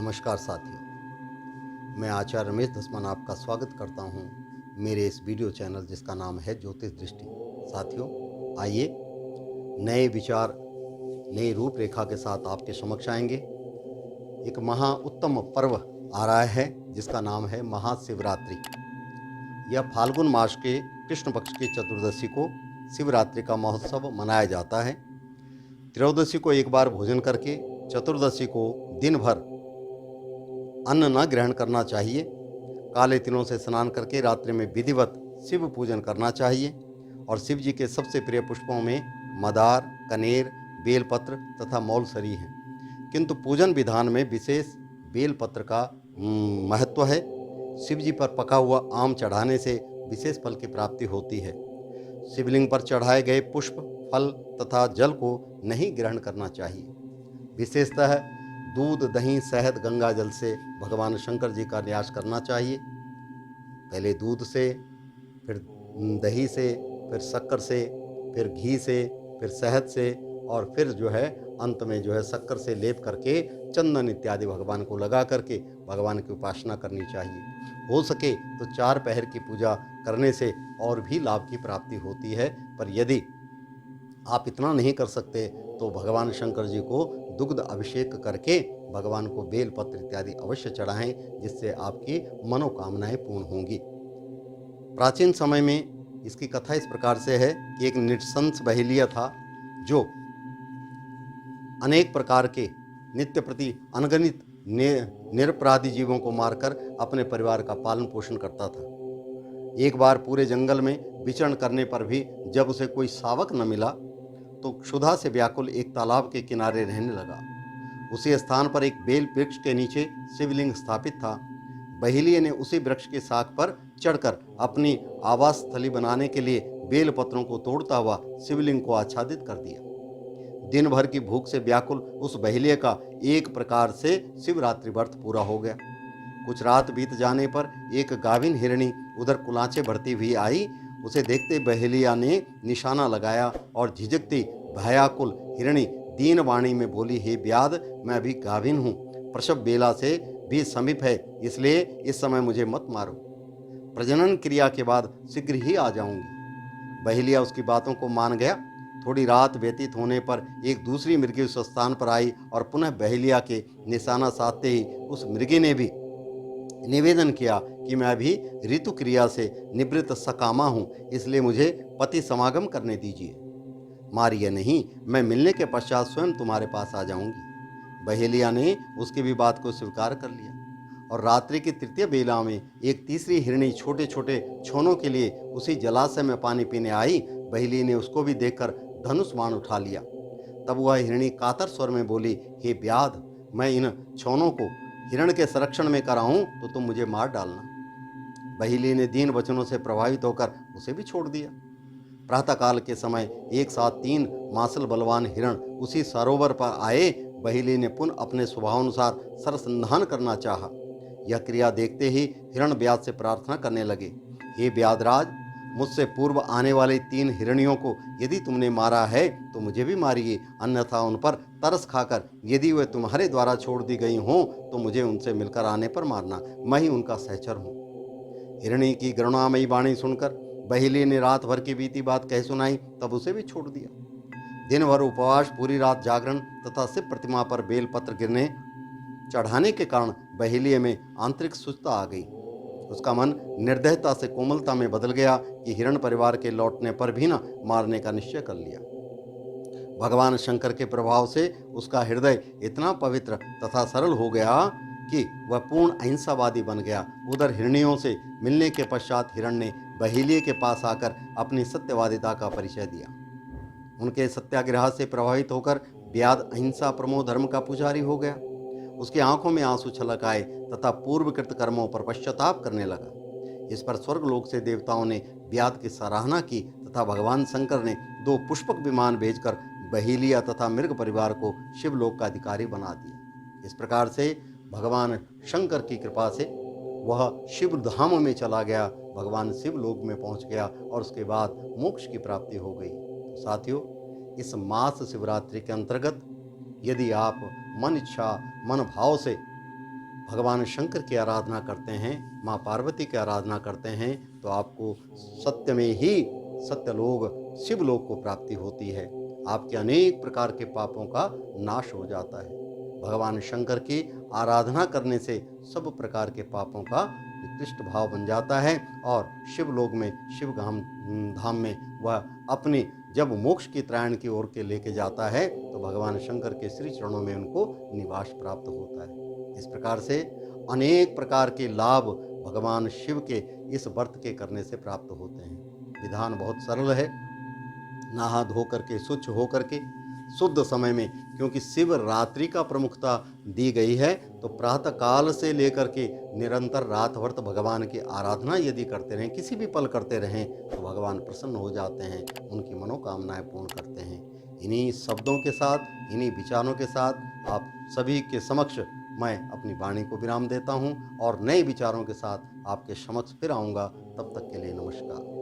नमस्कार साथियों, मैं आचार्य रमेश धसमान आपका स्वागत करता हूं मेरे इस वीडियो चैनल जिसका नाम है ज्योतिष दृष्टि। साथियों, आइए नए विचार, नई रूपरेखा के साथ आपके समक्ष आएंगे। एक महा उत्तम पर्व आ रहा है जिसका नाम है महाशिवरात्रि। यह फाल्गुन मास के कृष्ण पक्ष की चतुर्दशी को शिवरात्रि का महोत्सव मनाया जाता है। त्रयोदशी को एक बार भोजन करके चतुर्दशी को दिन भर अन्न न ग्रहण करना चाहिए। काले तिलों से स्नान करके रात्रि में विधिवत शिव पूजन करना चाहिए। और शिव जी के सबसे प्रिय पुष्पों में मदार, कनेर, बेलपत्र तथा मौलसरी हैं। किंतु पूजन विधान में विशेष बेलपत्र का महत्व है। शिव जी पर पका हुआ आम चढ़ाने से विशेष फल की प्राप्ति होती है। शिवलिंग पर चढ़ाए गए पुष्प, फल तथा जल को नहीं ग्रहण करना चाहिए। विशेषतः दूध, दही, शहद, गंगा जल से भगवान शंकर जी का न्यास करना चाहिए। पहले दूध से, फिर दही से, फिर शक्कर से, फिर घी से, फिर शहद से और फिर अंत में शक्कर से लेप करके चंदन इत्यादि भगवान को लगा करके भगवान की उपासना करनी चाहिए। हो सके तो 4 पहर की पूजा करने से और भी लाभ की प्राप्ति होती है। पर यदि आप इतना नहीं कर सकते तो भगवान शंकर जी को दुग्ध अभिषेक करके भगवान को बेलपत्र इत्यादि अवश्य चढ़ाएं, जिससे आपकी मनोकामनाएं पूर्ण होंगी। प्राचीन समय में इसकी कथा इस प्रकार से है कि एक नृशंस बहेलिया था जो अनेक प्रकार के नित्य प्रति अनगणित निरपराधी जीवों को मारकर अपने परिवार का पालन पोषण करता था। एक बार पूरे जंगल में विचरण करने पर भी जब उसे कोई शावक न मिला तो क्षुधा से व्याकुल एक तालाब के किनारे रहने लगा। उसी स्थान पर एक बेल वृक्ष के नीचे शिवलिंग स्थापित था। बहेलिये ने उसी वृक्ष के शाख पर चढ़कर अपनी आवास स्थली बनाने के लिए बेल पत्रों को तोड़ता हुआ शिवलिंग को आच्छादित कर दिया। दिन भर की भूख से व्याकुल उस बहेलिये का एक प्रकार से शिवरात्रि व्रत पूरा हो गया। कुछ रात बीत जाने पर एक गाभिन हिरणी उधर कुलाचे भरती हुई आई। उसे देखते बहेलिया ने निशाना लगाया और झिझकती भयाकुल हिरणी दीन वाणी में बोली, हे व्याध, मैं अभी गाभिन हूँ, प्रसव बेला से भी समीप है, इसलिए इस समय मुझे मत मारो। प्रजनन क्रिया के बाद शीघ्र ही आ जाऊंगी। बहेलिया उसकी बातों को मान गया। थोड़ी रात व्यतीत होने पर एक दूसरी मृगी उस स्थान पर आई और पुनः बहेलिया के निशाना साधते ही उस मृगी ने भी निवेदन किया कि मैं अभी ऋतु क्रिया से निवृत्त सकामा हूँ, इसलिए मुझे पति समागम करने दीजिए। मारिए नहीं, मैं मिलने के पश्चात स्वयं तुम्हारे पास आ जाऊंगी। बहेलिया ने उसकी भी बात को स्वीकार कर लिया और रात्रि की तृतीय बेला में एक तीसरी हिरणी छोटे छोटे छोनों के लिए उसी जलाशय में पानी पीने आई। बहेली ने उसको भी देखकर धनुष बाण उठा लिया। तब वह हिरणी कातर स्वर में बोली, हे व्याध, मैं इन छोनों को हिरण के संरक्षण में कराऊं तो तुम मुझे मार डालना। बहेली ने दीन वचनों से प्रभावित होकर उसे भी छोड़ दिया। प्रातःकाल के समय एक साथ 3 मासल बलवान हिरण उसी सरोवर पर आए। बहेली ने पुनः अपने स्वभावानुसार सरसंधान करना चाहा। यह क्रिया देखते ही हिरण व्याध से प्रार्थना करने लगे, हे व्याधराज, मुझसे पूर्व आने वाली 3 हिरणियों को यदि तुमने मारा है तो मुझे भी मारिए, अन्यथा उन पर तरस खाकर यदि वे तुम्हारे द्वारा छोड़ दी गई हों तो मुझे उनसे मिलकर आने पर मारना, मैं ही उनका सहचर हूँ। हिरणी की करुणामयी वाणी सुनकर बहेली ने रात भर की बीती बात कह सुनाई, तब उसे भी छोड़ दिया। दिन भर उपवास, पूरी रात जागरण तथा शिव प्रतिमा पर बेलपत्र गिरने चढ़ाने के कारण बहेलिये में आंतरिक सुस्तता आ गई। उसका मन निर्दयता से कोमलता में बदल गया कि हिरण परिवार के लौटने पर भी न मारने का निश्चय कर लिया। भगवान शंकर के प्रभाव से उसका हृदय इतना पवित्र तथा सरल हो गया कि वह पूर्ण अहिंसावादी बन गया। उधर हिरणियों से मिलने के पश्चात हिरण ने बहेलिये के पास आकर अपनी सत्यवादिता का परिचय दिया। उनके सत्याग्रह से प्रभावित होकर व्याध अहिंसा प्रमो धर्म का पुजारी हो गया। उसकी आंखों में आंसू छलक आए तथा पूर्वकृत कर्मों पर पश्चाताप करने लगा। इस पर स्वर्गलोक से देवताओं ने व्याध की सराहना की तथा भगवान शंकर ने 2 पुष्पक विमान भेजकर बहेलिया तथा मृग परिवार को शिवलोक का अधिकारी बना दिया। इस प्रकार से भगवान शंकर की कृपा से वह शिव धाम में चला गया, भगवान शिवलोक में पहुंच गया और उसके बाद मोक्ष की प्राप्ति हो गई। तो साथियों, इस मास शिवरात्रि के अंतर्गत यदि आप मन इच्छा मन भाव से भगवान शंकर की आराधना करते हैं, माँ पार्वती की आराधना करते हैं, तो आपको सत्य में ही सत्यलोक शिवलोक को प्राप्ति होती है। आपके अनेक प्रकार के पापों का नाश हो जाता है। भगवान शंकर की आराधना करने से सब प्रकार के पापों का निकृष्ट भाव बन जाता है और शिवलोक में शिव धाम में वह अपनी जब मोक्ष की त्रायण की ओर के लेके जाता है तो भगवान शंकर के श्री चरणों में उनको निवास प्राप्त होता है। इस प्रकार से अनेक प्रकार के लाभ भगवान शिव के इस व्रत के करने से प्राप्त होते हैं। विधान बहुत सरल है। नहा धो करके स्वच्छ हो करके शुद्ध समय में, क्योंकि शिवरात्रि का प्रमुखता दी गई है, तो प्रातः काल से लेकर के निरंतर रात व्रत भगवान की आराधना यदि करते रहें, किसी भी पल करते रहें, तो भगवान प्रसन्न हो जाते हैं, उनकी मनोकामनाएं पूर्ण करते हैं। इन्हीं शब्दों के साथ, इन्हीं विचारों के साथ आप सभी के समक्ष मैं अपनी वाणी को विराम देता हूं और नए विचारों के साथ आपके समक्ष फिर आऊँगा। तब तक के लिए नमस्कार।